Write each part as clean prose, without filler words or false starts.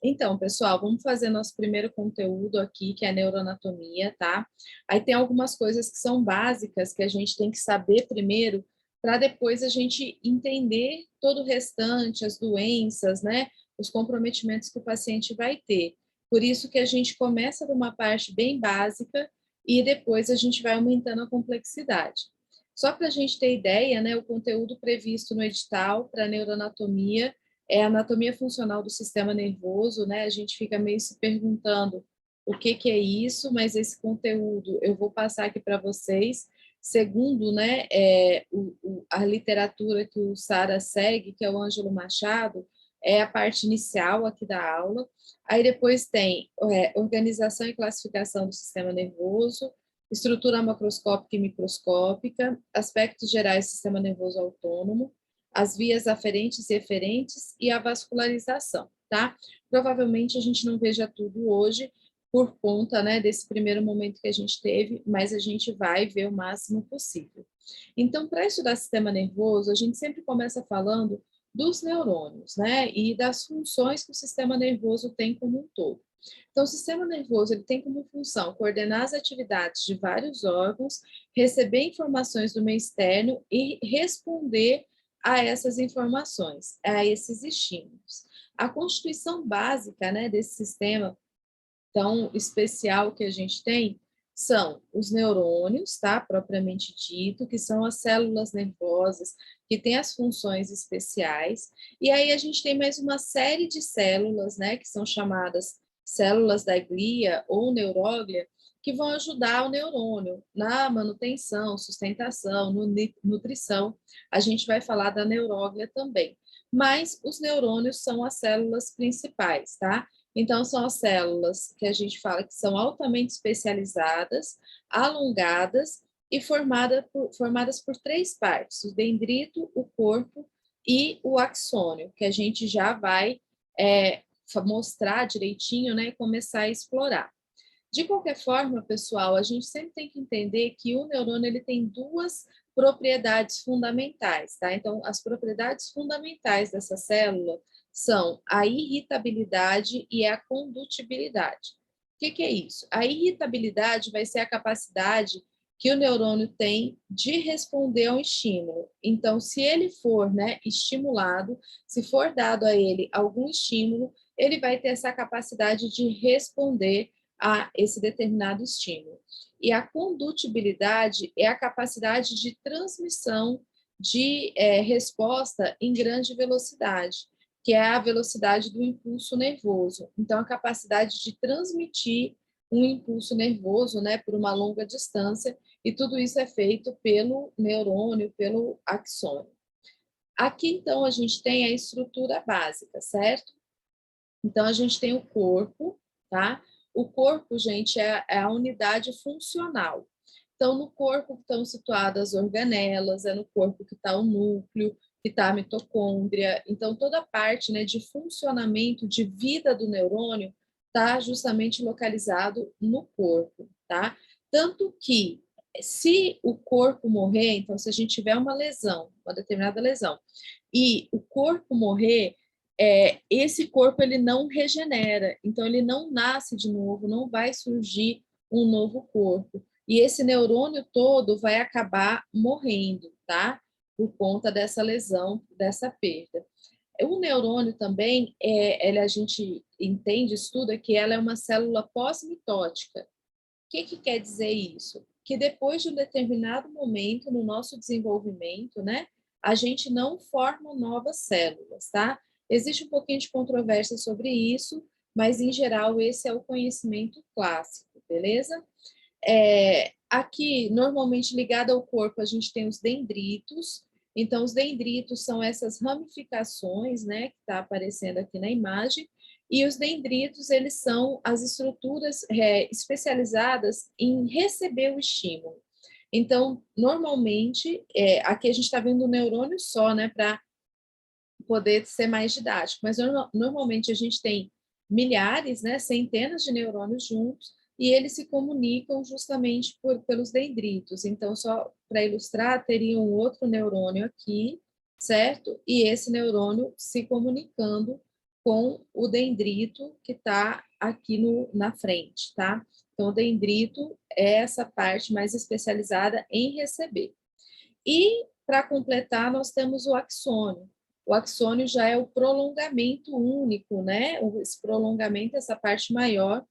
Então, pessoal, vamos fazer nosso primeiro conteúdo aqui, que é a neuroanatomia, tá? Aí tem algumas coisas que são básicas que a gente tem que saber primeiro, para depois a gente entender todo o restante, as doenças, né? Os comprometimentos que o paciente vai ter. Por isso que a gente começa de uma parte bem básica e depois a gente vai aumentando a complexidade. Só para a gente ter ideia, né? O conteúdo previsto no edital para neuroanatomia é a anatomia funcional do sistema nervoso, né? A gente fica meio se perguntando o que é isso, mas esse conteúdo eu vou passar aqui para vocês, segundo, né, a literatura que o Sara segue, que é o Ângelo Machado, é a parte inicial aqui da aula. Aí depois tem organização e classificação do sistema nervoso, estrutura macroscópica e microscópica, aspectos gerais do sistema nervoso autônomo, as vias aferentes e eferentes e a vascularização, tá? Provavelmente a gente não veja tudo hoje por conta, né, desse primeiro momento que a gente teve, mas a gente vai ver o máximo possível. Então, para estudar sistema nervoso, a gente sempre começa falando dos neurônios, né, e das funções que o sistema nervoso tem como um todo. Então, o sistema nervoso ele tem como função coordenar as atividades de vários órgãos, receber informações do meio externo e responder a essas informações, a esses estímulos. A constituição básica, né, desse sistema tão especial que a gente tem são os neurônios, tá, propriamente dito, que são as células nervosas que têm as funções especiais, e aí a gente tem mais uma série de células, né, que são chamadas células da glia ou neuróglia, que vão ajudar o neurônio na manutenção, sustentação, nutrição. A gente vai falar da neuróglia também. Mas os neurônios são as células principais, tá? Então, são as células que a gente fala que são altamente especializadas, alongadas e formadas por três partes: o dendrito, o corpo e o axônio, que a gente já vai mostrar direitinho, né, e começar a explorar. De qualquer forma, pessoal, a gente sempre tem que entender que o neurônio ele tem duas propriedades fundamentais, tá? Então, as propriedades fundamentais dessa célula são a irritabilidade e a condutibilidade. O que é isso? A irritabilidade vai ser a capacidade que o neurônio tem de responder a um estímulo. Então, se ele for, né, estimulado, se for dado a ele algum estímulo, ele vai ter essa capacidade de responder a esse determinado estímulo. E a condutibilidade é a capacidade de transmissão de resposta em grande velocidade, que é a velocidade do impulso nervoso. Então, a capacidade de transmitir um impulso nervoso, né, por uma longa distância, e tudo isso é feito pelo neurônio, pelo axônio. Aqui, então, a gente tem a estrutura básica, certo? Então, a gente tem o corpo, tá? O corpo, gente, é a unidade funcional. Então, no corpo estão situadas as organelas, é no corpo que está o núcleo, que está a mitocôndria. Então, toda a parte, né, de funcionamento, de vida do neurônio, está justamente localizado no corpo, tá? Tanto que, se o corpo morrer, então, se a gente tiver uma lesão, uma determinada lesão, e o corpo morrer, esse corpo ele não regenera, então ele não nasce de novo, não vai surgir um novo corpo. E esse neurônio todo vai acabar morrendo, tá? Por conta dessa lesão, dessa perda. O neurônio também, a gente entende, estuda que ela é uma célula pós-mitótica. O que quer dizer isso? Que depois de um determinado momento no nosso desenvolvimento, né, a gente não forma novas células, tá? Existe um pouquinho de controvérsia sobre isso, mas em geral esse é o conhecimento clássico, beleza? Aqui, normalmente ligado ao corpo, a gente tem os dendritos. Então, os dendritos são essas ramificações, né, que está aparecendo aqui na imagem, e os dendritos, eles são as estruturas especializadas em receber o estímulo. Então, normalmente, aqui a gente está vendo o neurônio só, né, para poder ser mais didático, mas normalmente a gente tem milhares, né, centenas de neurônios juntos, e eles se comunicam justamente pelos dendritos. Então, só para ilustrar, teria um outro neurônio aqui, certo? E esse neurônio se comunicando com o dendrito que está aqui na frente, tá? Então, o dendrito é essa parte mais especializada em receber. E, para completar, nós temos o axônio. O axônio já é o prolongamento único, né? Esse prolongamento, essa parte maior,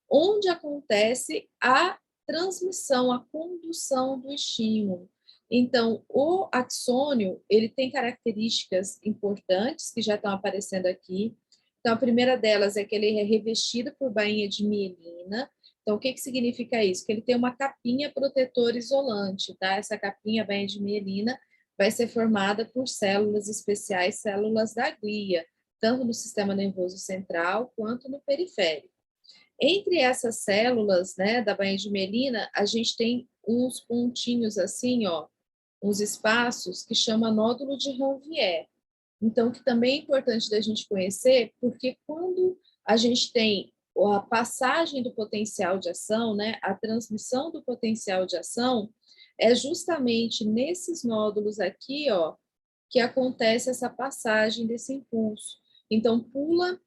onde acontece a transmissão, a condução do estímulo. Então, o axônio, ele tem características importantes que já estão aparecendo aqui. Então, a primeira delas é que ele é revestido por bainha de mielina. Então, o que significa isso? Que ele tem uma capinha protetora isolante, tá? Essa capinha, bainha de mielina, vai ser formada por células especiais, células da glia, tanto no sistema nervoso central quanto no periférico. Entre essas células, né, da bainha de mielina, a gente tem uns pontinhos assim, ó, uns espaços que chama nódulo de Ranvier. Então, que também é importante da gente conhecer, porque quando a gente tem a passagem do potencial de ação, né, a transmissão do potencial de ação, é justamente nesses nódulos aqui, ó, que acontece essa passagem desse impulso. Então, pula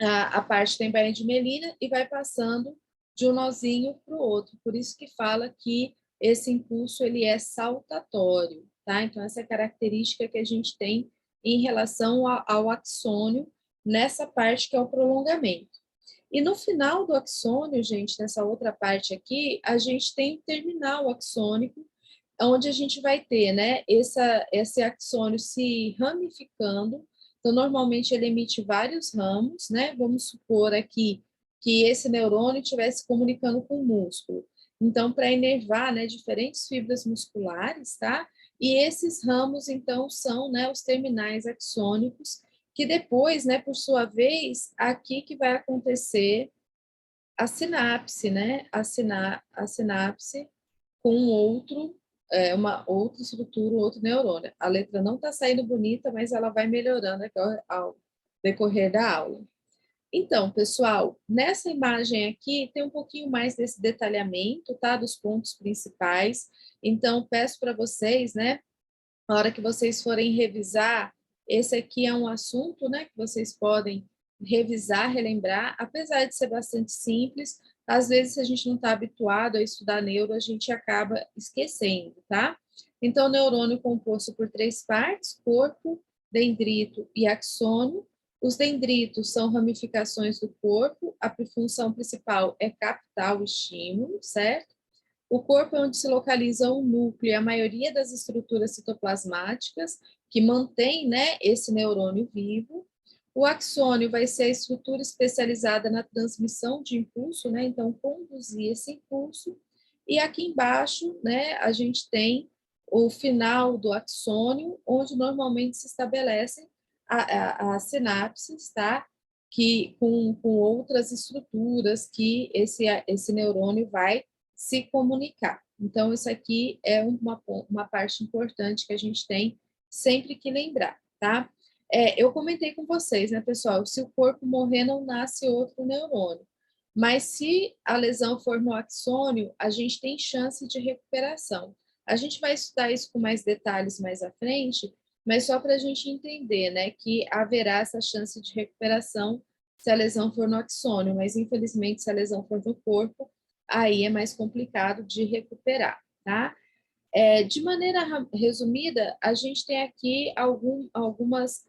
a parte tem bainha de melina e vai passando de um nozinho para o outro. Por isso que fala que esse impulso ele é saltatório, tá? Então, essa é a característica que a gente tem em relação ao axônio nessa parte que é o prolongamento. E no final do axônio, gente, nessa outra parte aqui, a gente tem o terminal axônico, onde a gente vai ter, né, esse axônio se ramificando. Então, normalmente ele emite vários ramos, né? Vamos supor aqui que esse neurônio estivesse comunicando com o músculo. Então, para inervar, né, diferentes fibras musculares, tá? E esses ramos, então, são, né, os terminais axônicos, que depois, né, por sua vez, aqui que vai acontecer a sinapse, né? A sinapse com uma outra estrutura, outro neurônio. A letra não está saindo bonita, mas ela vai melhorando aqui ao decorrer da aula. Então, pessoal, nessa imagem aqui tem um pouquinho mais desse detalhamento, tá? Dos pontos principais. Então, peço para vocês, né? Na hora que vocês forem revisar, esse aqui é um assunto, né? Que vocês podem revisar, relembrar, apesar de ser bastante simples, às vezes se a gente não está habituado a estudar neuro, a gente acaba esquecendo, tá? Então, neurônio composto por 3 partes, corpo, dendrito e axônio. Os dendritos são ramificações do corpo, a função principal é captar o estímulo, certo? O corpo é onde se localiza o núcleo e a maioria das estruturas citoplasmáticas que mantém, né, esse neurônio vivo. O axônio vai ser a estrutura especializada na transmissão de impulso, né, então conduzir esse impulso. E aqui embaixo, né, a gente tem o final do axônio, onde normalmente se estabelecem as sinapses, tá? Que com outras estruturas que esse neurônio vai se comunicar. Então, isso aqui é uma parte importante que a gente tem sempre que lembrar, tá? Eu comentei com vocês, né, pessoal? Se o corpo morrer, não nasce outro neurônio. Mas se a lesão for no axônio, a gente tem chance de recuperação. A gente vai estudar isso com mais detalhes mais à frente, mas só para a gente entender, né, que haverá essa chance de recuperação se a lesão for no axônio, mas infelizmente se a lesão for no corpo, aí é mais complicado de recuperar, tá? De maneira resumida, a gente tem aqui algumas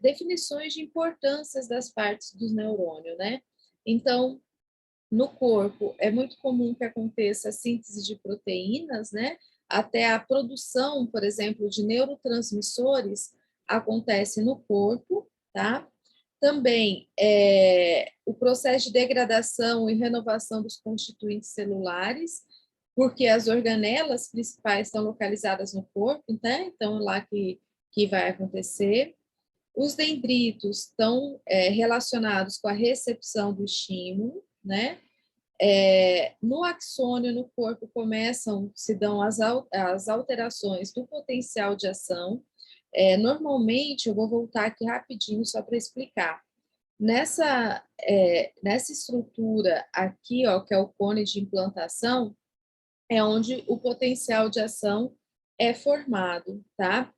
definições de importâncias das partes do neurônio, né? Então, no corpo, é muito comum que aconteça a síntese de proteínas, né? Até a produção, por exemplo, de neurotransmissores acontece no corpo, tá? Também o processo de degradação e renovação dos constituintes celulares, porque as organelas principais estão localizadas no corpo, né? Então, é lá que vai acontecer. Os dendritos estão relacionados com a recepção do estímulo, né? No axônio, no corpo, se dão as alterações do potencial de ação. Normalmente, eu vou voltar aqui rapidinho só para explicar. Nessa estrutura aqui, ó, que é o cone de implantação, é onde o potencial de ação é formado, tá?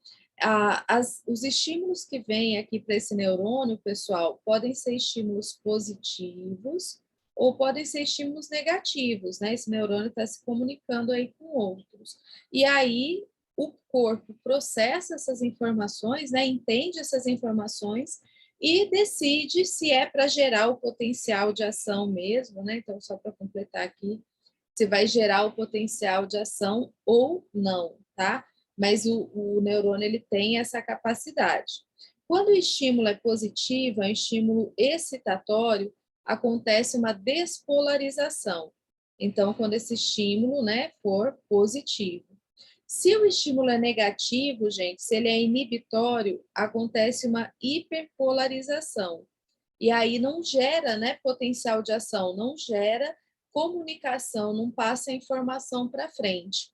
os estímulos que vêm aqui para esse neurônio, pessoal, podem ser estímulos positivos ou podem ser estímulos negativos, né? Esse neurônio está se comunicando aí com outros. E aí o corpo processa essas informações, né? Entende essas informações e decide se é para gerar o potencial de ação mesmo, né? Então, só para completar aqui, se vai gerar o potencial de ação ou não, tá? Mas o neurônio ele tem essa capacidade. Quando o estímulo é positivo, é um estímulo excitatório, acontece uma despolarização. Então, quando esse estímulo, né, for positivo. Se o estímulo é negativo, gente, se ele é inibitório, acontece uma hiperpolarização. E aí não gera, né, potencial de ação, não gera comunicação, não passa a informação para frente.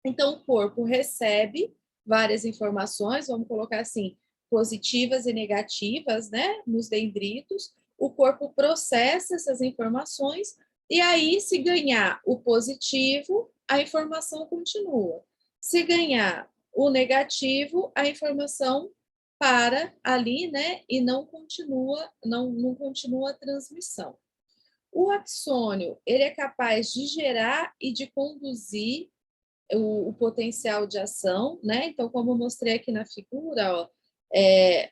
Então, o corpo recebe várias informações, vamos colocar assim, positivas e negativas, né, nos dendritos. O corpo processa essas informações e aí, se ganhar o positivo, a informação continua. Se ganhar o negativo, a informação para ali, né, e não continua, não continua a transmissão. O axônio, ele é capaz de gerar e de conduzir o potencial de ação, né? Então, como eu mostrei aqui na figura, ó,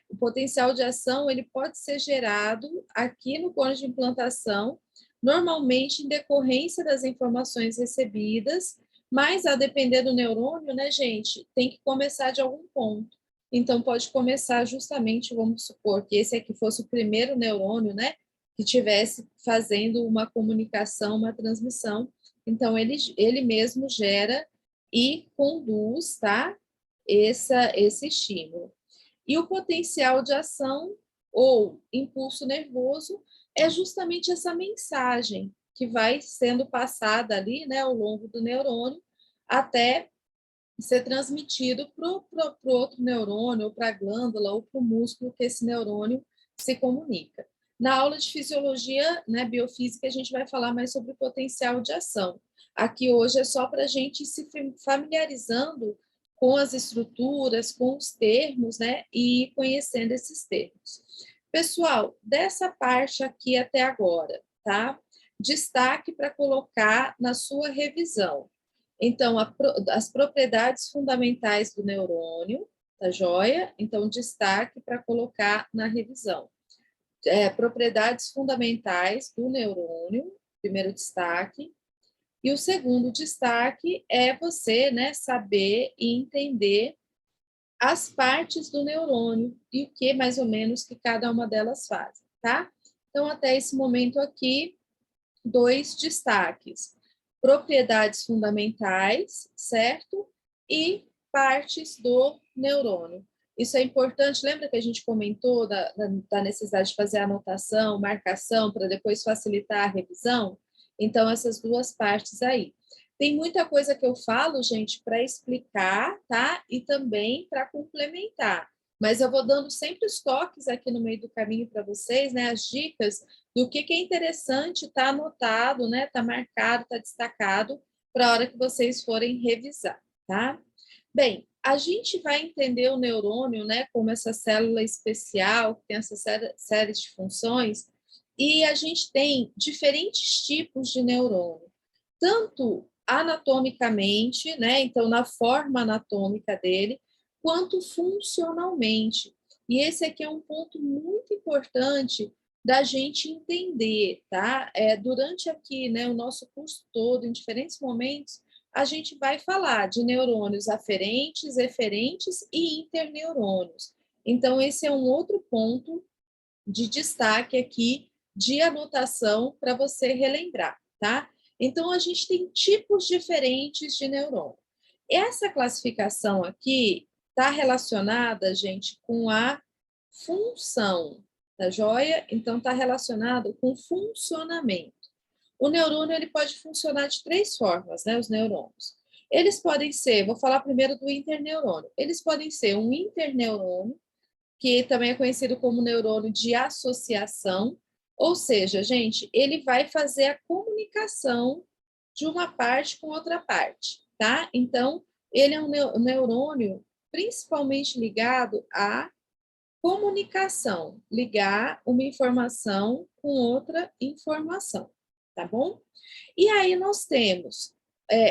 o potencial de ação ele pode ser gerado aqui no cone de implantação, normalmente em decorrência das informações recebidas, mas a depender do neurônio, né, gente, tem que começar de algum ponto. Então, pode começar justamente, vamos supor que esse aqui fosse o primeiro neurônio, né, que tivesse fazendo uma comunicação, uma transmissão. Então, ele mesmo gera e conduz, tá, esse estímulo. E o potencial de ação ou impulso nervoso é justamente essa mensagem que vai sendo passada ali, né, ao longo do neurônio, até ser transmitido para o outro neurônio, ou para a glândula, ou para o músculo que esse neurônio se comunica. Na aula de fisiologia, né, biofísica, a gente vai falar mais sobre o potencial de ação. Aqui hoje é só para a gente ir se familiarizando com as estruturas, com os termos, né, e ir conhecendo esses termos. Pessoal, dessa parte aqui até agora, tá? Destaque para colocar na sua revisão. Então, as propriedades fundamentais do neurônio, tá joia? Então, destaque para colocar na revisão. Propriedades fundamentais do neurônio, primeiro destaque. E o segundo destaque é você, né, saber e entender as partes do neurônio e o que mais ou menos que cada uma delas faz, tá? Então, até esse momento aqui, 2 destaques: propriedades fundamentais, certo? E partes do neurônio. Isso é importante, lembra que a gente comentou da necessidade de fazer anotação, marcação, para depois facilitar a revisão? Então, essas duas partes aí. Tem muita coisa que eu falo, gente, para explicar, tá? E também para complementar. Mas eu vou dando sempre os toques aqui no meio do caminho para vocês, né? As dicas do que é interessante estar anotado, né? Tá marcado, tá destacado para a hora que vocês forem revisar, tá? Bem, a gente vai entender o neurônio, né, como essa célula especial, que tem essa série de funções, e a gente tem diferentes tipos de neurônio, tanto anatomicamente, né, então na forma anatômica dele, quanto funcionalmente. E esse aqui é um ponto muito importante da gente entender, tá? Durante aqui, né, o nosso curso todo, em diferentes momentos, a gente vai falar de neurônios aferentes, eferentes e interneurônios. Então, esse é um outro ponto de destaque aqui, de anotação para você relembrar, tá? Então, a gente tem tipos diferentes de neurônio. Essa classificação aqui está relacionada, gente, com a função, tá joia? Então, está relacionado com funcionamento. O neurônio ele pode funcionar de 3 formas, né? Os neurônios. Eles podem ser, vou falar primeiro do interneurônio. Eles podem ser um interneurônio, que também é conhecido como neurônio de associação, ou seja, gente, ele vai fazer a comunicação de uma parte com outra parte, tá? Então, ele é um neurônio principalmente ligado à comunicação, ligar uma informação com outra informação, tá bom? E aí nós temos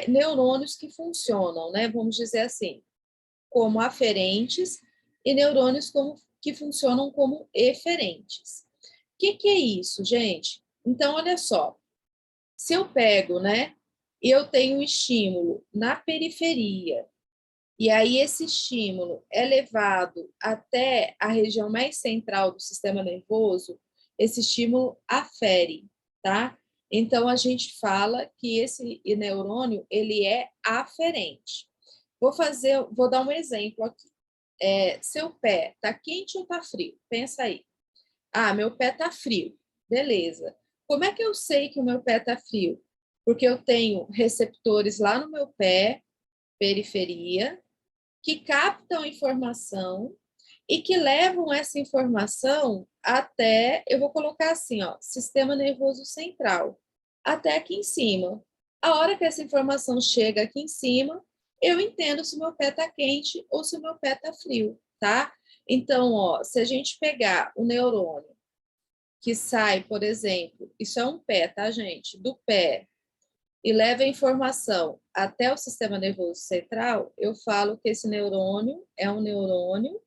neurônios que funcionam, né? Vamos dizer assim, como aferentes e neurônios que funcionam como eferentes. O que é isso, gente? Então, olha só, se eu pego, né, e eu tenho um estímulo na periferia, e aí esse estímulo é levado até a região mais central do sistema nervoso, esse estímulo afere, tá? Então, a gente fala que esse neurônio, ele é aferente. Vou dar um exemplo aqui. Seu pé tá quente ou tá frio? Pensa aí. Ah, meu pé tá frio. Beleza. Como é que eu sei que o meu pé tá frio? Porque eu tenho receptores lá no meu pé, periferia, que captam informação e que levam essa informação até, eu vou colocar assim, ó, sistema nervoso central, até aqui em cima. A hora que essa informação chega aqui em cima, eu entendo se o meu pé está quente ou se o meu pé está frio, tá? Então, ó, se a gente pegar o neurônio que sai, por exemplo, isso é um pé, tá, gente? Do pé e leva a informação até o sistema nervoso central, eu falo que esse neurônio é um neurônio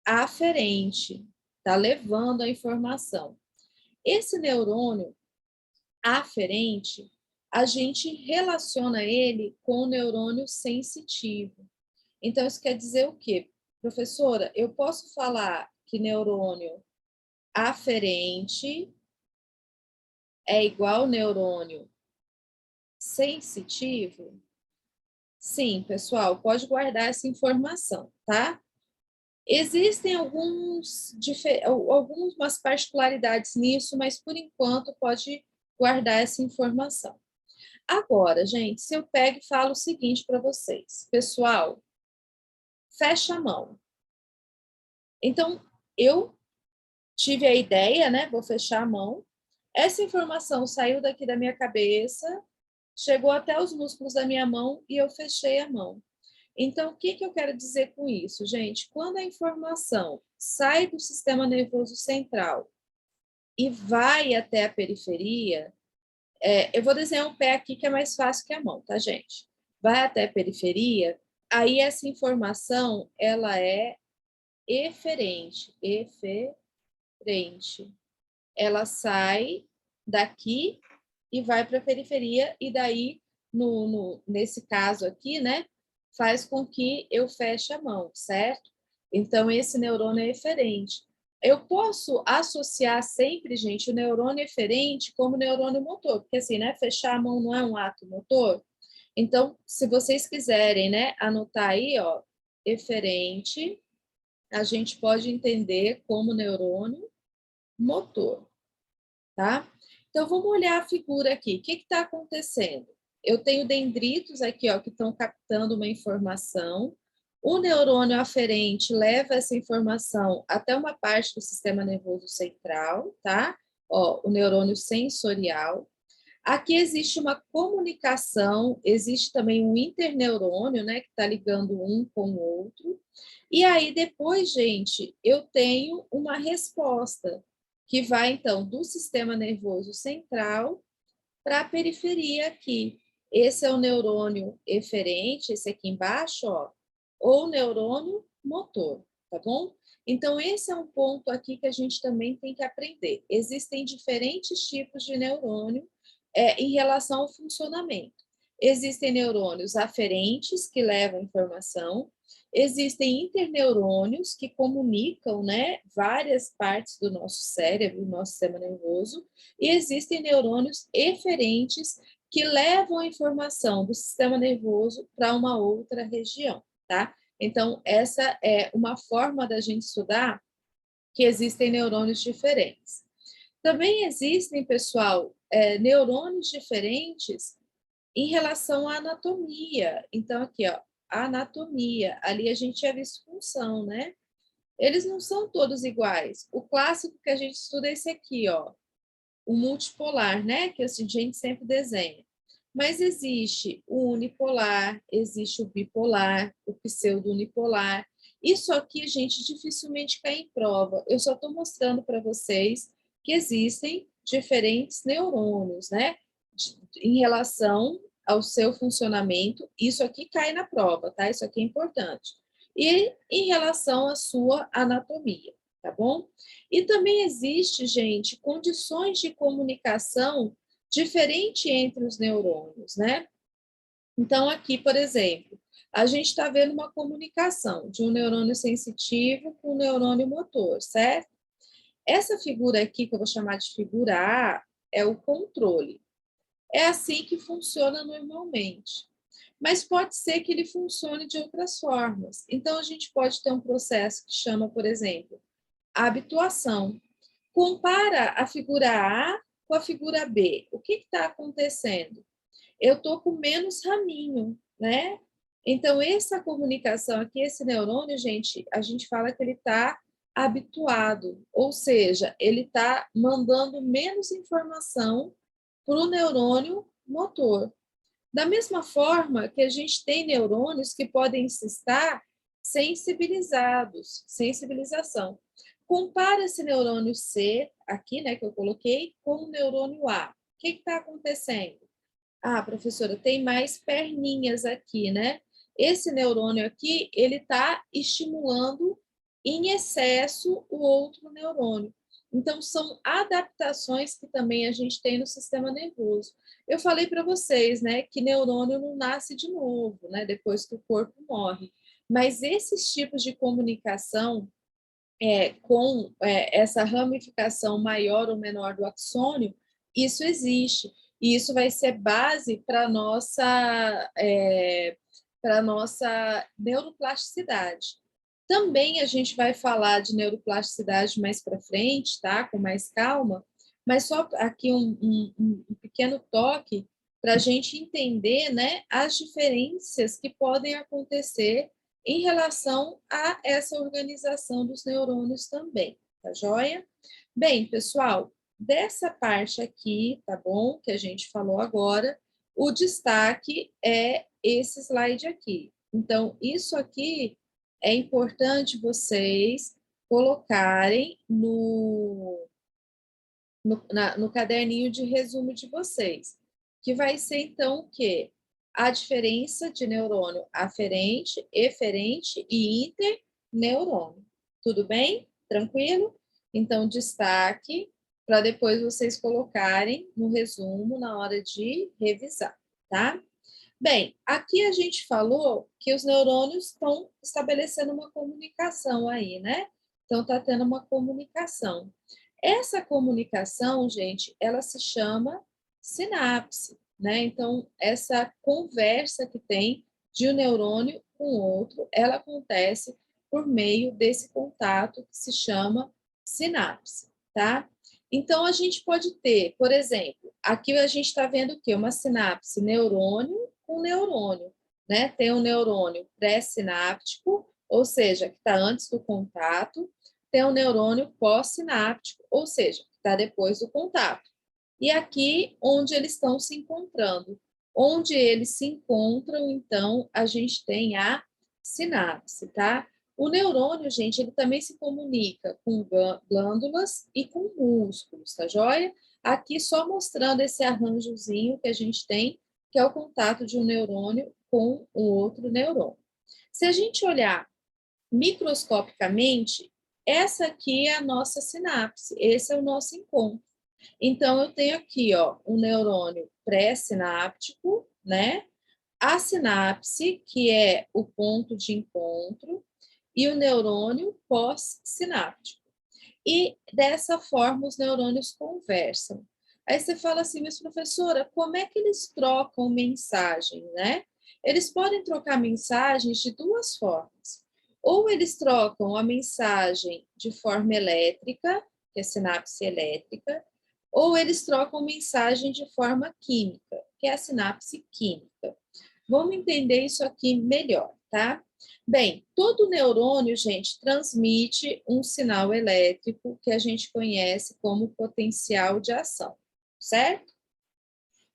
aferente, está levando a informação. Esse neurônio aferente, a gente relaciona ele com o neurônio sensitivo. Então, isso quer dizer o quê? Professora, eu posso falar que neurônio aferente é igual neurônio sensitivo? Sim, pessoal, pode guardar essa informação, tá? Existem algumas particularidades nisso, mas por enquanto pode guardar essa informação. Agora, gente, se eu pego e falo o seguinte para vocês, pessoal, fecha a mão. Então, eu tive a ideia, né? Vou fechar a mão. Essa informação saiu daqui da minha cabeça, chegou até os músculos da minha mão e eu fechei a mão. Então, o que eu quero dizer com isso, gente? Quando a informação sai do sistema nervoso central e vai até a periferia, eu vou desenhar um pé aqui que é mais fácil que a mão, tá, gente? Vai até a periferia, aí essa informação, ela é eferente, ela sai daqui e vai para a periferia, e daí, nesse caso aqui, né, faz com que eu feche a mão, certo? Então, esse neurônio é eferente. Eu posso associar sempre, gente, o neurônio eferente como neurônio motor, porque assim, né, fechar a mão não é um ato motor. Então, se vocês quiserem, né, anotar aí, ó, eferente, a gente pode entender como neurônio motor, tá? Então, vamos olhar a figura aqui. O que está acontecendo? Eu tenho dendritos aqui, ó, que estão captando uma informação. O neurônio aferente leva essa informação até uma parte do sistema nervoso central, tá? Ó, o neurônio sensorial. Aqui existe uma comunicação, existe também um interneurônio, né, que está ligando um com o outro. E aí, depois, gente, eu tenho uma resposta que vai, então, do sistema nervoso central para a periferia aqui. Esse é o neurônio eferente, esse aqui embaixo, ó, ou neurônio motor, tá bom? Então, esse é um ponto aqui que a gente também tem que aprender. Existem diferentes tipos de neurônio em relação ao funcionamento. Existem neurônios aferentes, que levam informação, existem interneurônios, que comunicam, né, várias partes do nosso cérebro, do nosso sistema nervoso, e existem neurônios eferentes, que levam a informação do sistema nervoso para uma outra região, tá? Então, essa é uma forma da gente estudar que existem neurônios diferentes. Também existem, pessoal, neurônios diferentes em relação à anatomia. Então, aqui, ó, a anatomia. Ali a gente já visto função, né? Eles não são todos iguais. O clássico que a gente estuda é esse aqui, ó, o multipolar, né? Que a gente sempre desenha. Mas existe o unipolar, existe o bipolar, o pseudo-unipolar. Isso aqui, gente, dificilmente cai em prova. Eu só estou mostrando para vocês que existem diferentes neurônios, né? Em relação ao seu funcionamento, isso aqui cai na prova, tá? Isso aqui é importante. E em relação à sua anatomia, tá bom? E também existe, gente, condições de comunicação diferente entre os neurônios, né? Então, aqui, por exemplo, a gente está vendo uma comunicação de um neurônio sensitivo com um neurônio motor, certo? Essa figura aqui, que eu vou chamar de figura A, é o controle. É assim que funciona normalmente. Mas pode ser que ele funcione de outras formas. Então, a gente pode ter um processo que chama, por exemplo, habituação. Compara a figura A com a figura B. O que está acontecendo? Eu estou com menos raminho, né? Então, essa comunicação aqui, esse neurônio, gente, a gente fala que ele está habituado, ou seja, ele está mandando menos informação para o neurônio motor. Da mesma forma que a gente tem neurônios que podem estar sensibilizados, sensibilização. Compara esse neurônio C, aqui, né, que eu coloquei, com o neurônio A. O que está acontecendo? Ah, professora, tem mais perninhas aqui, né? Esse neurônio aqui, ele está estimulando em excesso o outro neurônio. Então, são adaptações que também a gente tem no sistema nervoso. Eu falei para vocês, né, que neurônio não nasce de novo, né, depois que o corpo morre. Mas esses tipos de comunicação com essa ramificação maior ou menor do axônio, isso existe. E isso vai ser base para a nossa neuroplasticidade. Também a gente vai falar de neuroplasticidade mais para frente, tá? Com mais calma, mas só aqui um pequeno toque para a gente entender, né, as diferenças que podem acontecer em relação a essa organização dos neurônios também, tá joia? Bem, pessoal, dessa parte aqui, tá bom? Que a gente falou agora, o destaque é esse slide aqui. Então, isso aqui é importante vocês colocarem no caderninho de resumo de vocês, que vai ser, então, o quê? A diferença de neurônio aferente, eferente e interneurônio. Tudo bem? Tranquilo? Então, destaque para depois vocês colocarem no resumo na hora de revisar, tá? Bem, aqui a gente falou que os neurônios estão estabelecendo uma comunicação aí, né? Então, está tendo uma comunicação. Essa comunicação, gente, ela se chama sinapse, né? Então, essa conversa que tem de um neurônio com o outro, ela acontece por meio desse contato que se chama sinapse, tá? Então, a gente pode ter, por exemplo, aqui a gente está vendo o quê? Uma sinapse neurônio com neurônio, né? Tem um neurônio pré-sináptico, ou seja, que está antes do contato, tem um neurônio pós-sináptico, ou seja, que está depois do contato. E aqui, onde eles estão se encontrando. Onde eles se encontram, então, a gente tem a sinapse, tá? O neurônio, gente, ele também se comunica com glândulas e com músculos, tá joia? Aqui só mostrando esse arranjozinho que a gente tem, que é o contato de um neurônio com o outro neurônio. Se a gente olhar microscopicamente, essa aqui é a nossa sinapse, esse é o nosso encontro. Então, eu tenho aqui, ó, um neurônio pré-sináptico, né? A sinapse, que é o ponto de encontro, e o neurônio pós-sináptico. E dessa forma os neurônios conversam. Aí você fala assim, mas professora, como é que eles trocam mensagem, né? Eles podem trocar mensagens de duas formas. Ou eles trocam a mensagem de forma elétrica, que é sinapse elétrica, ou eles trocam mensagem de forma química, que é a sinapse química. Vamos entender isso aqui melhor, tá? Bem, todo neurônio, gente, transmite um sinal elétrico que a gente conhece como potencial de ação, certo?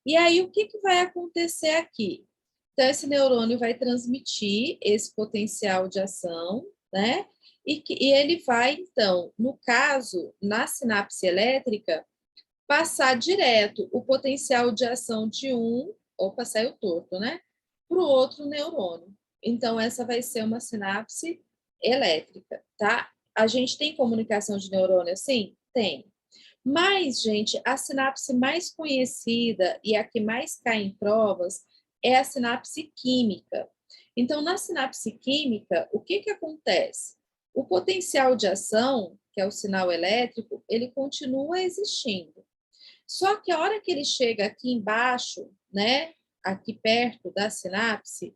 E aí, o que vai acontecer aqui? Então, esse neurônio vai transmitir esse potencial de ação, né? E ele vai, então, no caso, na sinapse elétrica, passar direto o potencial de ação de um, opa, saiu torto, né? Para o outro neurônio. Então, essa vai ser uma sinapse elétrica, tá? A gente tem comunicação de neurônio assim? Tem. Mas, gente, a sinapse mais conhecida e a que mais cai em provas é a sinapse química. Então, na sinapse química, o que acontece? O potencial de ação, que é o sinal elétrico, ele continua existindo. Só que a hora que ele chega aqui embaixo, né, aqui perto da sinapse,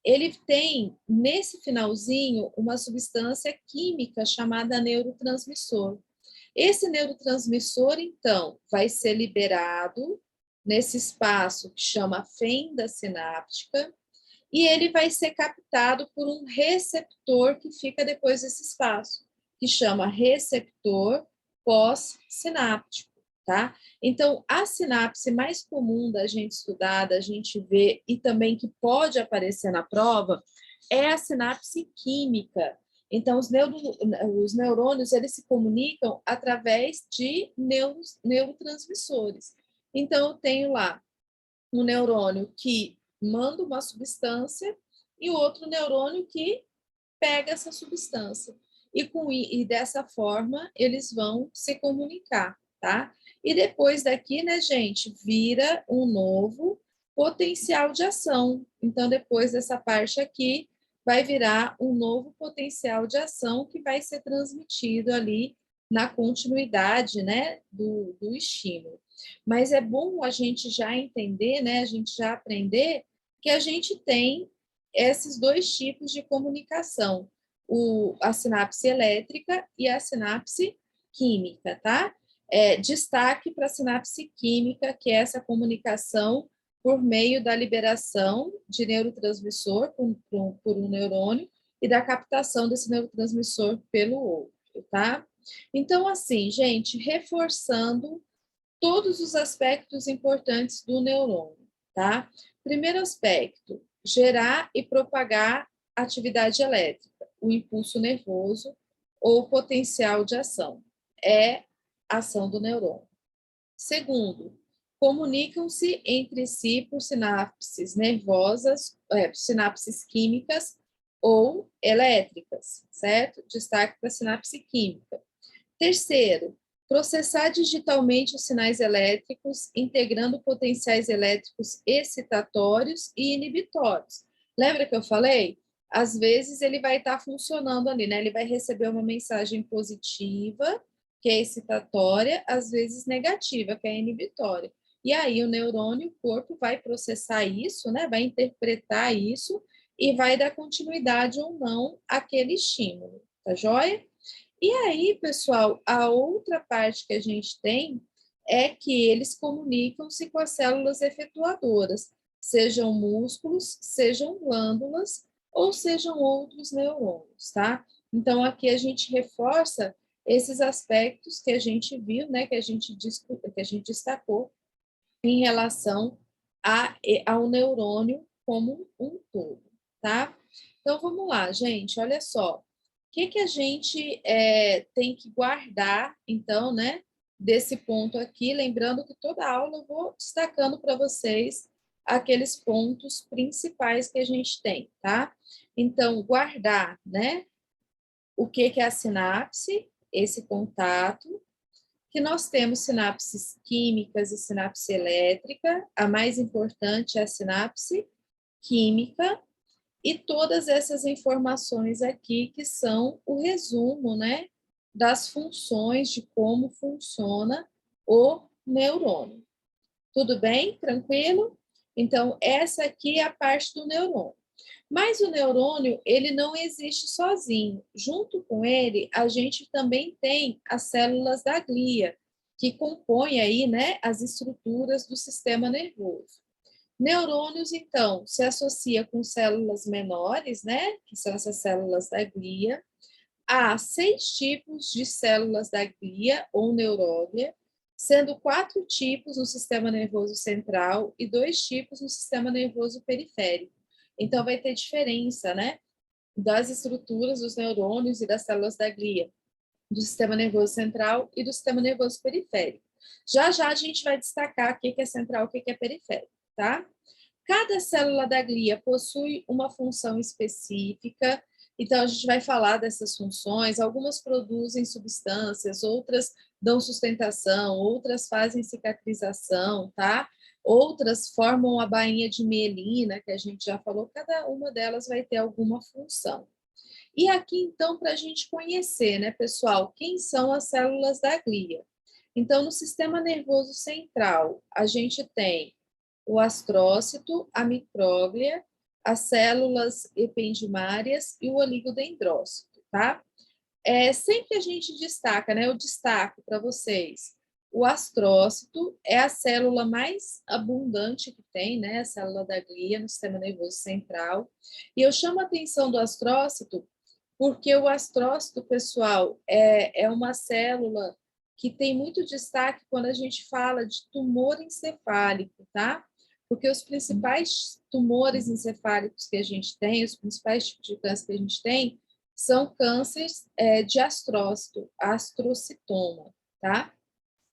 ele tem, nesse finalzinho, uma substância química chamada neurotransmissor. Esse neurotransmissor, então, vai ser liberado nesse espaço que chama fenda sináptica e ele vai ser captado por um receptor que fica depois desse espaço, que chama receptor pós-sináptico, tá? Então, a sinapse mais comum da gente estudar, da gente ver e também que pode aparecer na prova é a sinapse química. Então, os neurônios, eles se comunicam através de neurotransmissores. Então, eu tenho lá um neurônio que manda uma substância e o outro neurônio que pega essa substância. E dessa forma, eles vão se comunicar, tá? E depois daqui, né, gente, vira um novo potencial de ação. Então, depois dessa parte aqui, vai virar um novo potencial de ação que vai ser transmitido ali na continuidade, né, do estímulo. Mas é bom a gente já entender, né, a gente já aprender que a gente tem esses dois tipos de comunicação, a sinapse elétrica e a sinapse química, tá? Destaque para a sinapse química, que é essa comunicação por meio da liberação de neurotransmissor por um neurônio e da captação desse neurotransmissor pelo outro, tá? Então, assim, gente, reforçando todos os aspectos importantes do neurônio, tá? Primeiro aspecto, gerar e propagar atividade elétrica, o impulso nervoso ou potencial de ação, é a ação do neurônio. Segundo, comunicam-se entre si por sinapses nervosas, sinapses químicas ou elétricas, certo? Destaque para a sinapse química. Terceiro, processar digitalmente os sinais elétricos, integrando potenciais elétricos excitatórios e inibitórios. Lembra que eu falei? Às vezes ele vai estar funcionando ali, né? Ele vai receber uma mensagem positiva, que é excitatória, às vezes negativa, que é inibitória. E aí o neurônio, o corpo vai processar isso, né? Vai interpretar isso e vai dar continuidade ou não àquele estímulo, tá joia? E aí, pessoal, a outra parte que a gente tem é que eles comunicam-se com as células efetuadoras, sejam músculos, sejam glândulas ou sejam outros neurônios, tá? Então, aqui a gente reforça esses aspectos que a gente viu, né, que a gente destacou em relação ao neurônio como um todo, tá? Então, vamos lá, gente, olha só. O que a gente tem que guardar, então, né, desse ponto aqui? Lembrando que toda aula eu vou destacando para vocês aqueles pontos principais que a gente tem, tá? Então, guardar, né, o que é a sinapse, esse contato, que nós temos sinapses químicas e sinapse elétrica, a mais importante é a sinapse química, e todas essas informações aqui que são o resumo, né, das funções, de como funciona o neurônio. Tudo bem? Tranquilo? Então, essa aqui é a parte do neurônio. Mas o neurônio, ele não existe sozinho. Junto com ele, a gente também tem as células da glia, que compõem aí, né, as estruturas do sistema nervoso. Neurônios, então, se associa com células menores, né, que são essas células da glia. Há 6 tipos de células da glia ou neuróglia, sendo 4 tipos no sistema nervoso central e 2 tipos no sistema nervoso periférico. Então, vai ter diferença, né, das estruturas dos neurônios e das células da glia, do sistema nervoso central e do sistema nervoso periférico. Já já a gente vai destacar o que é central e o que é periférico, tá? Cada célula da glia possui uma função específica, então a gente vai falar dessas funções. Algumas produzem substâncias, outras dão sustentação, outras fazem cicatrização, tá? Outras formam a bainha de mielina, que a gente já falou, cada uma delas vai ter alguma função. E aqui, então, para a gente conhecer, né, pessoal, quem são as células da glia? Então, no sistema nervoso central, a gente tem o astrócito, a micróglia, as células ependimárias e o oligodendrócito, tá? Sempre a gente destaca, né? Eu destaco para vocês. O astrócito é a célula mais abundante que tem, né? A célula da glia no sistema nervoso central. E eu chamo a atenção do astrócito porque o astrócito, pessoal, é uma célula que tem muito destaque quando a gente fala de tumor encefálico, tá? Porque os principais tumores encefálicos que a gente tem, os principais tipos de câncer que a gente tem, são cânceres de astrócito, astrocitoma, tá?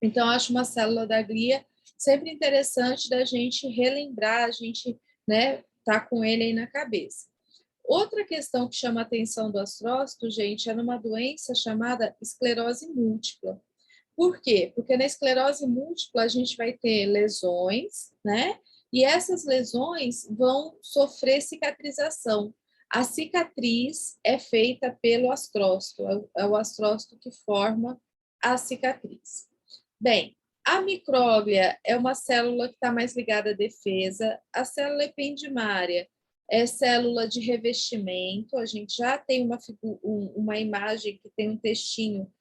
Então, acho uma célula da glia sempre interessante da gente relembrar, a gente, né, tá com ele aí na cabeça. Outra questão que chama a atenção do astrócito, gente, é numa doença chamada esclerose múltipla. Por quê? Porque na esclerose múltipla a gente vai ter lesões, né? E essas lesões vão sofrer cicatrização. A cicatriz é feita pelo astrócito, é o astrócito que forma a cicatriz. Bem, a micróglia é uma célula que está mais ligada à defesa, a célula ependimária é célula de revestimento, a gente já tem uma imagem que tem um textinho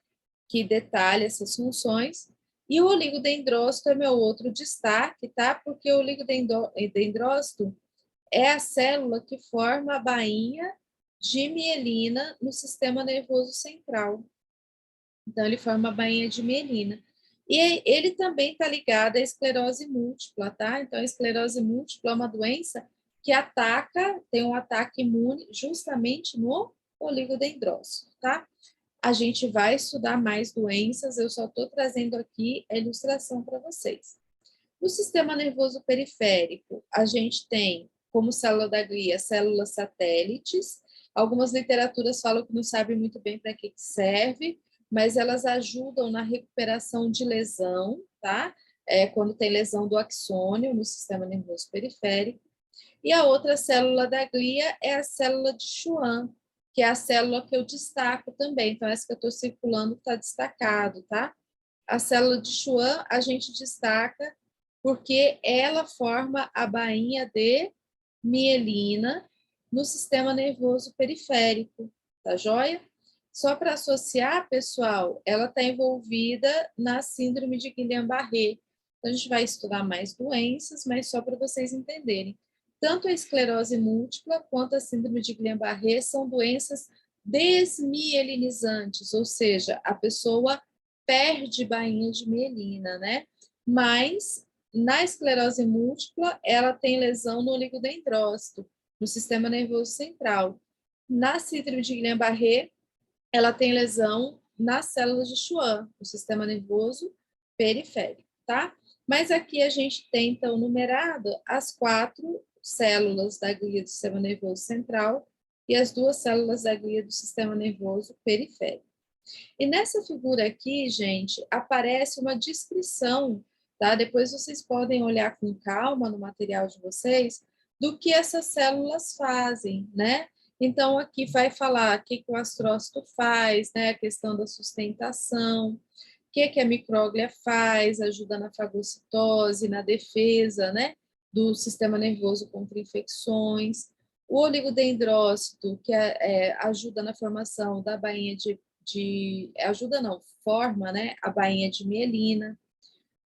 que detalha essas funções, e o oligodendrócito é meu outro destaque, tá? Porque o oligodendrócito é a célula que forma a bainha de mielina no sistema nervoso central. Então, ele forma a bainha de mielina. E ele também está ligado à esclerose múltipla, tá? Então, a esclerose múltipla é uma doença que tem um ataque imune justamente no oligodendrócito, tá? A gente vai estudar mais doenças, eu só estou trazendo aqui a ilustração para vocês. No sistema nervoso periférico, a gente tem, como célula da glia, células satélites. Algumas literaturas falam que não sabem muito bem para que serve, mas elas ajudam na recuperação de lesão, tá? Quando tem lesão do axônio no sistema nervoso periférico. E a outra célula da glia é a célula de Schwann, que é a célula que eu destaco também. Então, essa que eu estou circulando está destacado, tá? A célula de Schwann a gente destaca porque ela forma a bainha de mielina no sistema nervoso periférico, tá joia? Só para associar, pessoal, ela está envolvida na síndrome de Guillain-Barré. Então, a gente vai estudar mais doenças, mas só para vocês entenderem. Tanto a esclerose múltipla quanto a síndrome de Guillain-Barré são doenças desmielinizantes, ou seja, a pessoa perde bainha de mielina, né? Mas na esclerose múltipla, ela tem lesão no oligodendrócito, no sistema nervoso central. Na síndrome de Guillain-Barré, ela tem lesão nas células de Schwann, no sistema nervoso periférico, tá? Mas aqui a gente tem, então, numerado as 4 células da glia do sistema nervoso central e as 2 células da glia do sistema nervoso periférico. E nessa figura aqui, gente, aparece uma descrição, tá? Depois vocês podem olhar com calma no material de vocês do que essas células fazem, né? Então, aqui vai falar o que o astrócito faz, né? A questão da sustentação, o que a micróglia faz, ajuda na fagocitose, na defesa, né? Do sistema nervoso contra infecções. O oligodendrócito, que ajuda na formação da bainha ajuda não, forma, né, a bainha de mielina,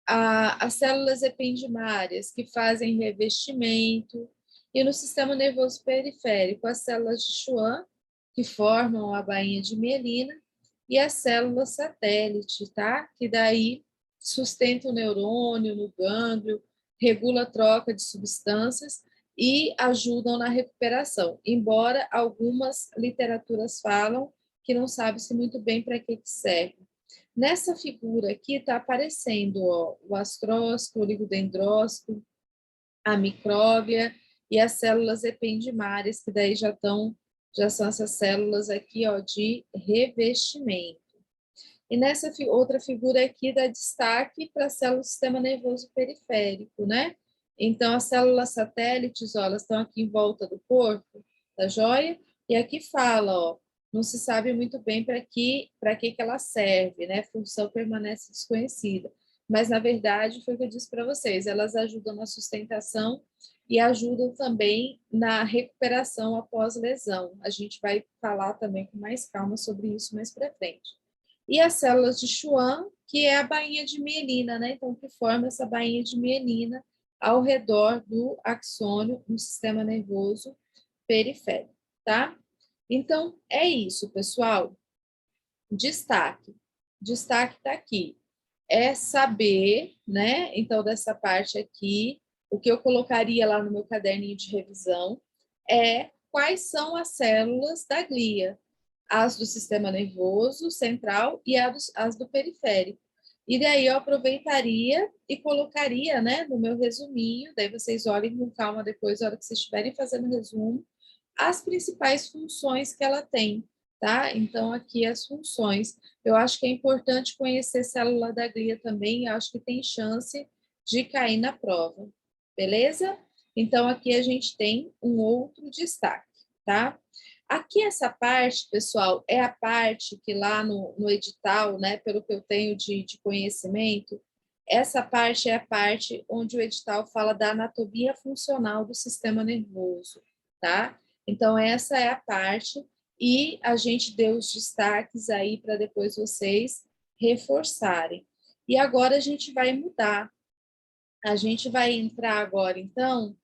as células ependimárias, que fazem revestimento, e no sistema nervoso periférico, as células de Schwann, que formam a bainha de mielina, e as células satélite, tá? Que daí sustenta o neurônio no gânglio, regula a troca de substâncias e ajudam na recuperação, embora algumas literaturas falam que não sabe-se muito bem para que serve. Nessa figura aqui está aparecendo ó, o astrócito, o oligodendrócito, a micróglia e as células ependimárias, que daí já são essas células aqui ó, de revestimento. E nessa outra figura aqui dá destaque para a célula do sistema nervoso periférico, né? Então, as células satélites, ó, elas estão aqui em volta do corpo, tá joia? E aqui fala, ó, não se sabe muito bem para que ela serve, né? Função permanece desconhecida. Mas, na verdade, foi o que eu disse para vocês, elas ajudam na sustentação e ajudam também na recuperação após lesão. A gente vai falar também com mais calma sobre isso mais para frente. E as células de Schwann, que é a bainha de mielina, né? Então, que forma essa bainha de mielina ao redor do axônio no sistema nervoso periférico, tá? Então, é isso, pessoal. Destaque. Destaque está aqui. É saber, né? Então, dessa parte aqui, o que eu colocaria lá no meu caderninho de revisão é quais são as células da glia, as do sistema nervoso central e as do periférico. E daí eu aproveitaria e colocaria, né, no meu resuminho, daí vocês olhem com calma depois, na hora que vocês estiverem fazendo o resumo, as principais funções que ela tem, tá? Então, aqui as funções. Eu acho que é importante conhecer célula da glia também, eu acho que tem chance de cair na prova, beleza? Então, aqui a gente tem um outro destaque, tá? Aqui essa parte, pessoal, é a parte que lá no edital, né, pelo que eu tenho de conhecimento, essa parte é a parte onde o edital fala da anatomia funcional do sistema nervoso, tá? Então, essa é a parte e a gente deu os destaques aí para depois vocês reforçarem. E agora a gente vai mudar. A gente vai entrar agora, então,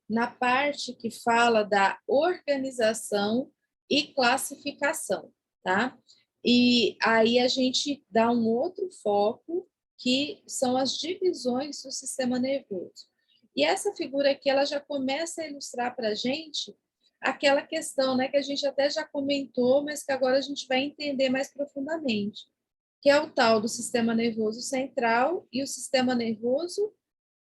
na parte que fala da organização e classificação, tá? E aí a gente dá um outro foco, que são as divisões do sistema nervoso. E essa figura aqui, ela já começa a ilustrar para a gente aquela questão, né, que a gente até já comentou, mas que agora a gente vai entender mais profundamente, que é o tal do sistema nervoso central e o sistema nervoso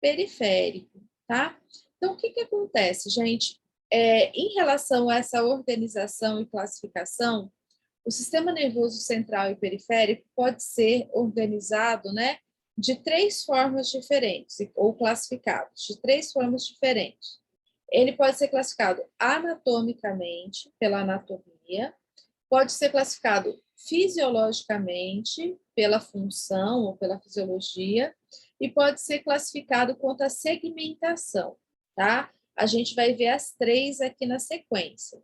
periférico, tá? Então, o que acontece, gente? Em relação a essa organização e classificação, o sistema nervoso central e periférico pode ser organizado, né, de três formas diferentes, ou classificado de três formas diferentes. Ele pode ser classificado anatomicamente, pela anatomia, pode ser classificado fisiologicamente, pela função ou pela fisiologia, e pode ser classificado quanto à segmentação, tá? A gente vai ver as três aqui na sequência.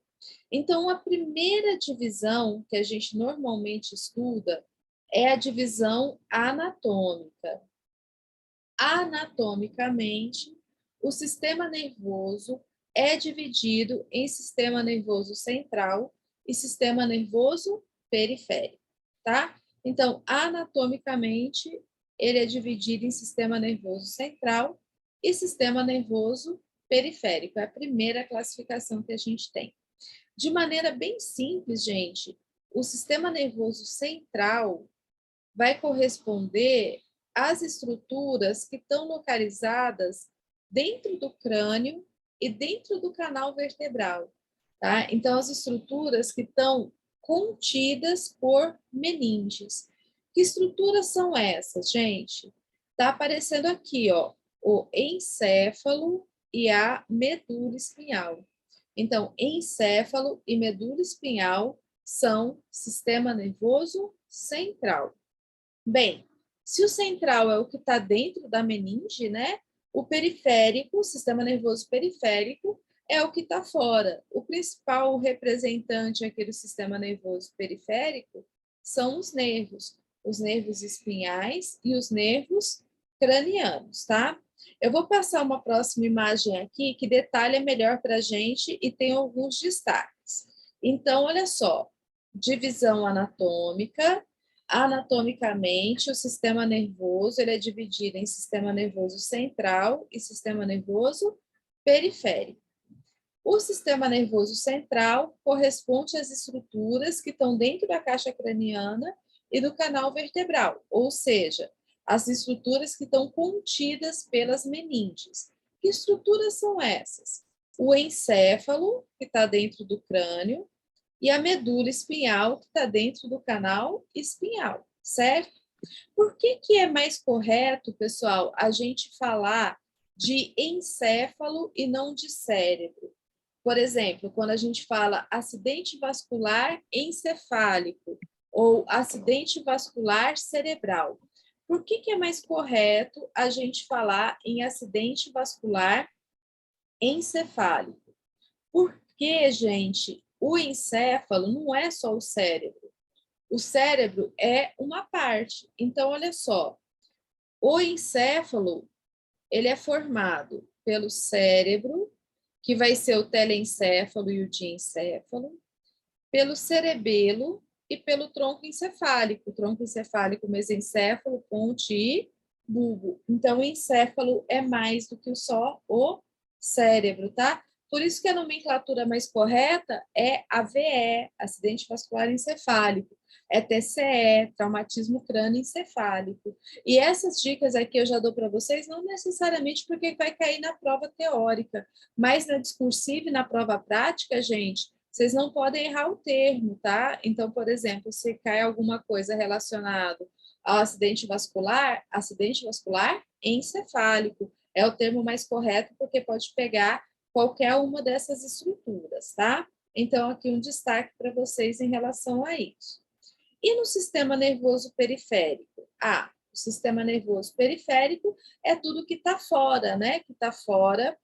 Então, a primeira divisão que a gente normalmente estuda é a divisão anatômica. Anatomicamente, o sistema nervoso é dividido em sistema nervoso central e sistema nervoso periférico, tá? Então, anatomicamente, ele é dividido em sistema nervoso central e sistema nervoso periférico. É a primeira classificação que a gente tem. De maneira bem simples, gente, o sistema nervoso central vai corresponder às estruturas que estão localizadas dentro do crânio e dentro do canal vertebral, tá? Então, as estruturas que estão contidas por meninges. Que estruturas são essas, gente? Tá aparecendo aqui, ó, o encéfalo e a medula espinhal. Então, encéfalo e medula espinhal são sistema nervoso central. Bem, se o central é o que está dentro da meninge, né? O periférico, o sistema nervoso periférico, é o que está fora. O principal representante aqui do sistema nervoso periférico são os nervos espinhais e os nervos cranianos, tá? Eu vou passar uma próxima imagem aqui que detalha melhor para a gente e tem alguns destaques. Então, olha só, divisão anatômica, Anatomicamente, o sistema nervoso ele é dividido em sistema nervoso central e sistema nervoso periférico. O sistema nervoso central corresponde às estruturas que estão dentro da caixa craniana e do canal vertebral, ou seja, as estruturas que estão contidas pelas meninges. Que estruturas são essas? O encéfalo, que está dentro do crânio, e a medula espinhal, que está dentro do canal espinhal, certo? Por que é mais correto, pessoal, a gente falar de encéfalo e não de cérebro? Por exemplo, quando a gente fala acidente vascular encefálico ou acidente vascular cerebral. Por que é mais correto a gente falar em acidente vascular encefálico? Porque, gente, o encéfalo não é só o cérebro. O cérebro é uma parte. Então, olha só, o encéfalo, ele é formado pelo cérebro, que vai ser o telencéfalo e o diencéfalo, pelo cerebelo e pelo tronco encefálico, tronco encefálico, mesencéfalo, ponte e bulbo. Então, o encéfalo é mais do que só o cérebro, tá? Por isso que a nomenclatura mais correta é AVE, acidente vascular encefálico, é TCE, traumatismo crânioencefálico. E essas dicas aqui eu já dou para vocês, não necessariamente porque vai cair na prova teórica, mas na discursiva e na prova prática, gente, vocês não podem errar o termo, tá? Então, por exemplo, se cai alguma coisa relacionada ao acidente vascular encefálico é o termo mais correto, porque pode pegar qualquer uma dessas estruturas, tá? Então, aqui um destaque para vocês em relação a isso. E no sistema nervoso periférico? O sistema nervoso periférico é tudo que está fora, né? Que está fora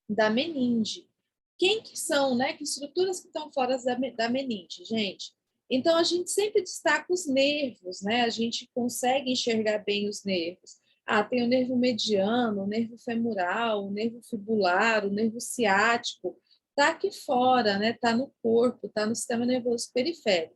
da meninge. Quem que são, né? Que estruturas que estão fora da meninge, gente? Então, a gente sempre destaca os nervos, né? A gente consegue enxergar bem os nervos. Tem o nervo mediano, o nervo femoral, o nervo fibular, o nervo ciático. Está aqui fora, né? Está no corpo, está no sistema nervoso periférico.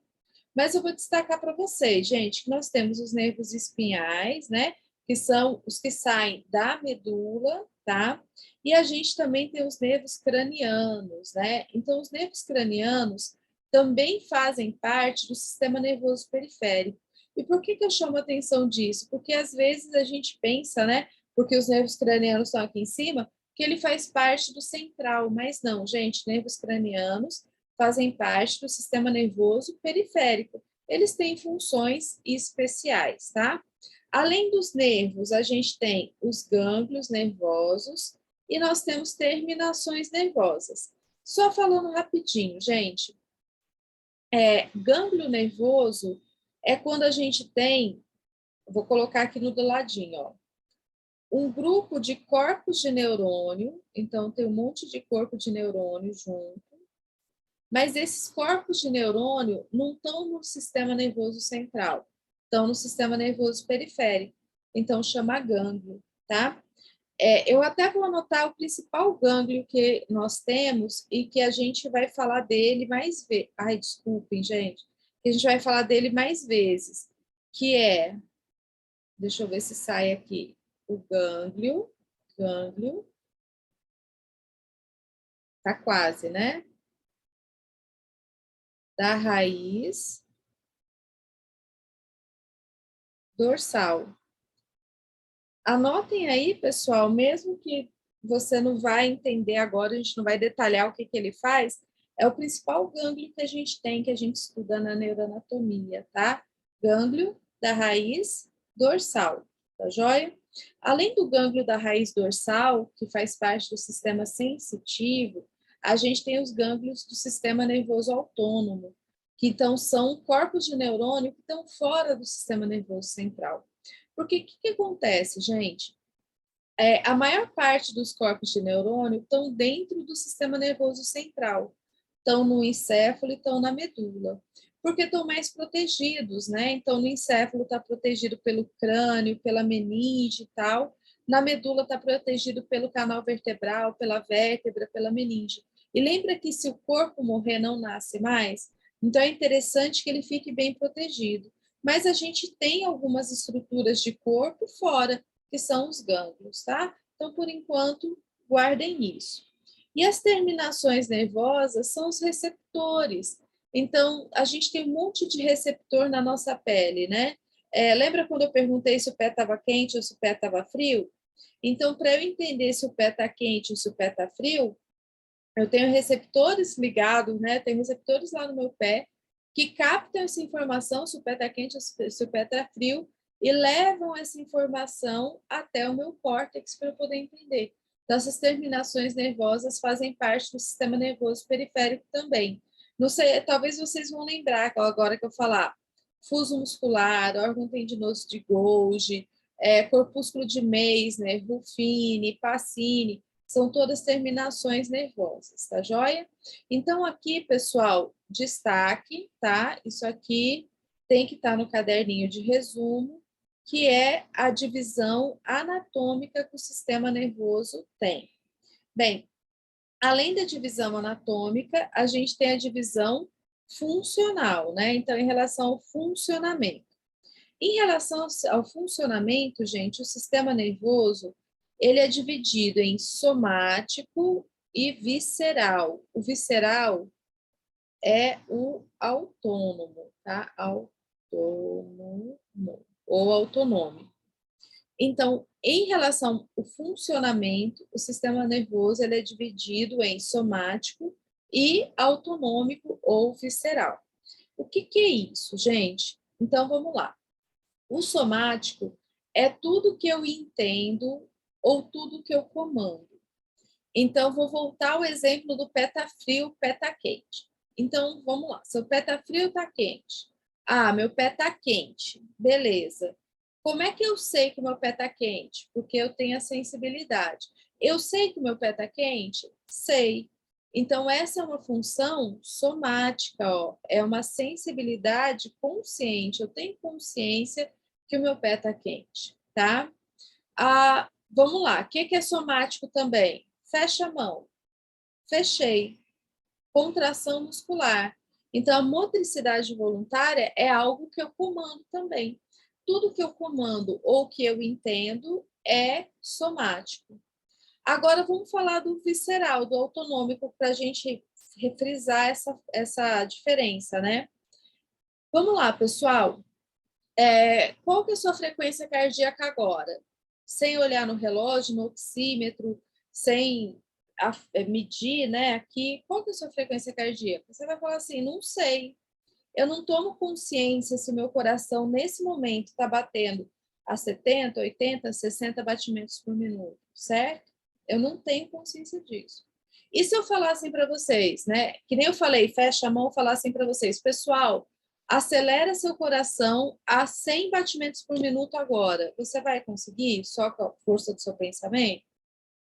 Mas eu vou destacar para vocês, gente, que nós temos os nervos espinhais, né? Que são os que saem da medula, tá? E a gente também tem os nervos cranianos, né? Então, os nervos cranianos também fazem parte do sistema nervoso periférico. E por que eu chamo a atenção disso? Porque às vezes a gente pensa, né? Porque os nervos cranianos estão aqui em cima, que ele faz parte do central, mas não, gente, nervos cranianos fazem parte do sistema nervoso periférico. Eles têm funções especiais, tá? Além dos nervos, a gente tem os gânglios nervosos e nós temos terminações nervosas. Só falando rapidinho, gente, gânglio nervoso é quando a gente tem, vou colocar aqui no do ladinho, ó, um grupo de corpos de neurônio, então tem um monte de corpo de neurônio junto, mas esses corpos de neurônio não estão no sistema nervoso central, estão no sistema nervoso periférico, então chama gânglio, tá? Eu até vou anotar o principal gânglio que nós temos e que a gente vai falar dele mais vezes. Ai, desculpem, gente. Que a gente vai falar dele mais vezes, que é, deixa eu ver se sai aqui, o gânglio, tá quase, né? Da raiz dorsal. Anotem aí, pessoal, mesmo que você não vai entender agora, a gente não vai detalhar o que ele faz, é o principal gânglio que a gente tem, que a gente estuda na neuroanatomia, tá? Gânglio da raiz dorsal, tá joia? Além do gânglio da raiz dorsal, que faz parte do sistema sensitivo, a gente tem os gânglios do sistema nervoso autônomo, que então são corpos de neurônio que estão fora do sistema nervoso central. Porque o que acontece, gente? A maior parte dos corpos de neurônio estão dentro do sistema nervoso central, estão no encéfalo e estão na medula, porque estão mais protegidos, né? Então, no encéfalo está protegido pelo crânio, pela meninge e tal, na medula está protegido pelo canal vertebral, pela vértebra, pela meninge. E lembra que se o corpo morrer, não nasce mais? Então, é interessante que ele fique bem protegido. mas a gente tem algumas estruturas de corpo fora, que são os gânglios, tá? Então, por enquanto, guardem isso. E as terminações nervosas são os receptores. Então, a gente tem um monte de receptor na nossa pele, né? Lembra quando eu perguntei se o pé estava quente ou se o pé estava frio? Então, para eu entender se o pé está quente ou se o pé está frio, eu tenho receptores ligados, né? Tem receptores lá no meu pé que captam essa informação, se o pé está quente ou se o pé está frio, e levam essa informação até o meu córtex para eu poder entender. Então, essas terminações nervosas fazem parte do sistema nervoso periférico também. Não sei, talvez vocês vão lembrar agora que eu falar fuso muscular, órgão tendinoso de Golgi, corpúsculo de Meissner, Ruffini, Pacini, são todas terminações nervosas, tá joia? Então, aqui, pessoal, destaque, tá? Isso aqui tem que estar no caderninho de resumo, que é a divisão anatômica que o sistema nervoso tem. Bem, além da divisão anatômica, a gente tem a divisão funcional, né? Então, em relação ao funcionamento. Em relação ao funcionamento, gente, o sistema nervoso, ele é dividido em somático e visceral. O visceral é o autônomo, tá? Autônomo ou autonômico. Então, em relação ao funcionamento, o sistema nervoso ele é dividido em somático e autonômico ou visceral. O que é isso, gente? Então, vamos lá. O somático é tudo que eu entendo ou tudo que eu comando. Então, vou voltar ao exemplo do pé tá frio, pé tá quente. Então, vamos lá. Seu pé tá frio ou tá quente? Ah, meu pé tá quente. Beleza. Como é que eu sei que o meu pé tá quente? Porque eu tenho a sensibilidade. Eu sei que o meu pé tá quente? Sei. Então, essa é uma função somática, ó. É uma sensibilidade consciente. Eu tenho consciência que o meu pé tá quente, tá? Vamos lá. O que é somático também? Fecha a mão. Fechei. Contração muscular. Então, a motricidade voluntária é algo que eu comando também. Tudo que eu comando ou que eu entendo é somático. Agora, vamos falar do visceral, do autonômico, para a gente refrisar essa diferença, né? Vamos lá, pessoal. Qual que é a sua frequência cardíaca agora? Sem olhar no relógio, no oxímetro, sem medir, né? Aqui, qual que é a sua frequência cardíaca? Você vai falar assim, não sei. Eu não tomo consciência se o meu coração, nesse momento, está batendo a 70, 80, 60 batimentos por minuto, certo? Eu não tenho consciência disso. E se eu falar assim para vocês, né? Que nem eu falei, fecha a mão, falar assim para vocês, pessoal, acelera seu coração a 100 batimentos por minuto agora. Você vai conseguir só com a força do seu pensamento?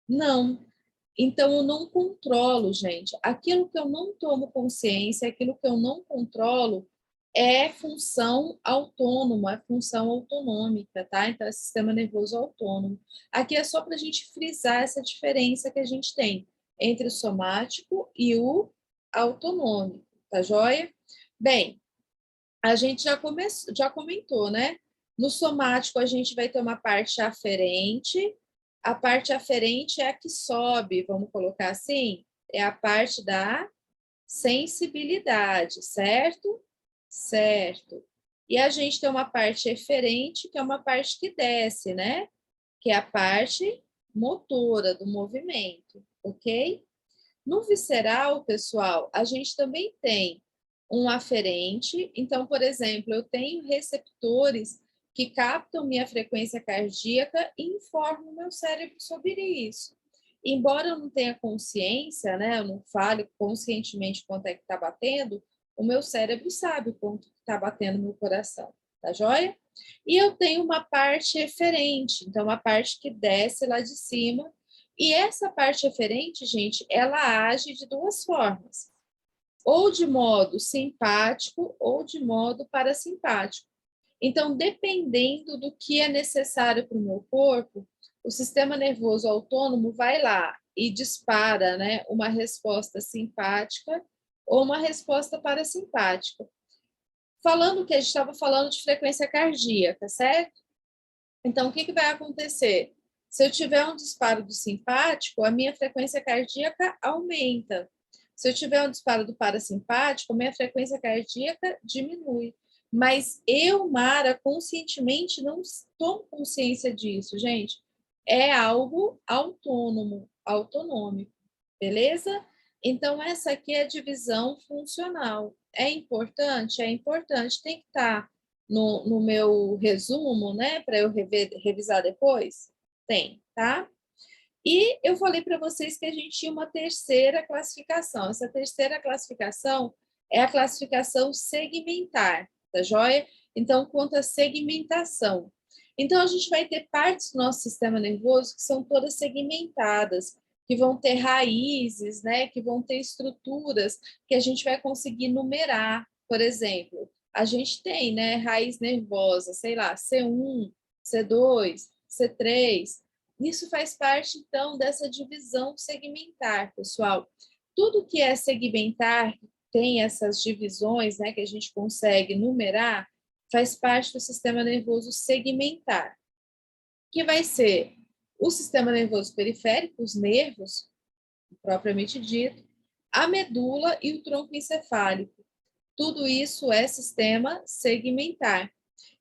Não. Então, eu não controlo, gente. Aquilo que eu não tomo consciência, aquilo que eu não controlo, é função autônoma, é função autonômica, tá? Então, é sistema nervoso autônomo. Aqui é só para a gente frisar essa diferença que a gente tem entre o somático e o autonômico, tá joia? Bem, a gente já comentou, né? No somático, a gente vai ter uma parte aferente. A parte aferente é a que sobe, vamos colocar assim, é a parte da sensibilidade, certo? Certo. E a gente tem uma parte eferente, que é uma parte que desce, né? Que é a parte motora do movimento, ok? No visceral, pessoal, a gente também tem um aferente. Então, por exemplo, eu tenho receptores que captam minha frequência cardíaca e informam o meu cérebro sobre isso. Embora eu não tenha consciência, né, eu não fale conscientemente quanto é que está batendo, o meu cérebro sabe quanto está batendo meu coração, tá joia? E eu tenho uma parte eferente, então uma parte que desce lá de cima, e essa parte eferente, gente, ela age de duas formas, ou de modo simpático ou de modo parasimpático. Então, dependendo do que é necessário para o meu corpo, o sistema nervoso autônomo vai lá e dispara, né, uma resposta simpática ou uma resposta parasimpática. Falando que a gente estava falando de frequência cardíaca, certo? Então, o que vai acontecer? Se eu tiver um disparo do simpático, a minha frequência cardíaca aumenta. Se eu tiver um disparo do parasimpático, a minha frequência cardíaca diminui. Mas eu, Mara, conscientemente não tomo consciência disso, gente. É algo autônomo, autonômico, beleza? Então, essa aqui é a divisão funcional. É importante? É importante, tem que estar no meu resumo, né, para eu revisar depois? Tem, tá? E eu falei para vocês que a gente tinha uma terceira classificação. Essa terceira classificação é a classificação segmentar, tá joia? Então, quanto à segmentação. Então, a gente vai ter partes do nosso sistema nervoso que são todas segmentadas, que vão ter raízes, né, que vão ter estruturas que a gente vai conseguir numerar. Por exemplo, a gente tem, né, raiz nervosa, sei lá, C1, C2, C3. Isso faz parte, então, dessa divisão segmentar, pessoal. Tudo que é segmentar, tem essas divisões, né, que a gente consegue numerar, faz parte do sistema nervoso segmentar, que vai ser o sistema nervoso periférico, os nervos, propriamente dito, a medula e o tronco encefálico. Tudo isso é sistema segmentar.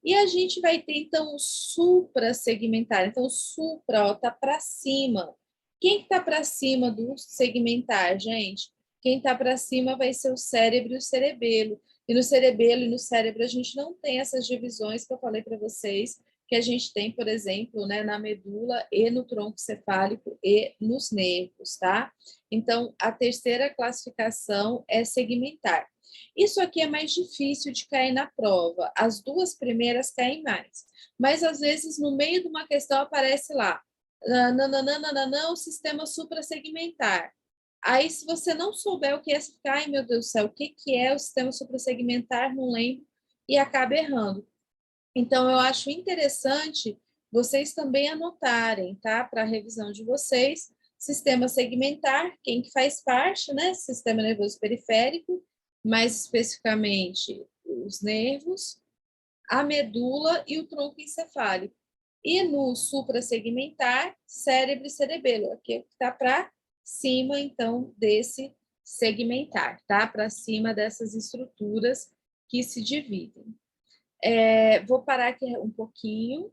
E a gente vai ter, então, o suprassegmentar. Então, o supra está para cima. Quem está para cima do segmentar, gente? Quem está para cima vai ser o cérebro e o cerebelo. E no cerebelo e no cérebro a gente não tem essas divisões que eu falei para vocês, que a gente tem, por exemplo, né, na medula e no tronco cefálico e nos nervos, tá? Então, a terceira classificação é segmentar. Isso aqui é mais difícil de cair na prova. As duas primeiras caem mais. Mas, às vezes, no meio de uma questão aparece lá, nananana, o sistema suprassegmentar. Aí, se você não souber o que é, você fica, ai meu Deus do céu, o que é o sistema suprassegmentar? Não lembro, e acaba errando. Então, eu acho interessante vocês também anotarem, tá? Para a revisão de vocês, sistema segmentar, quem que faz parte, né? Sistema nervoso periférico, mais especificamente os nervos, a medula e o tronco encefálico. E no suprassegmentar, cérebro e cerebelo, aqui é que está para cima, então, desse segmentar, tá? Para cima dessas estruturas que se dividem. Vou parar aqui um pouquinho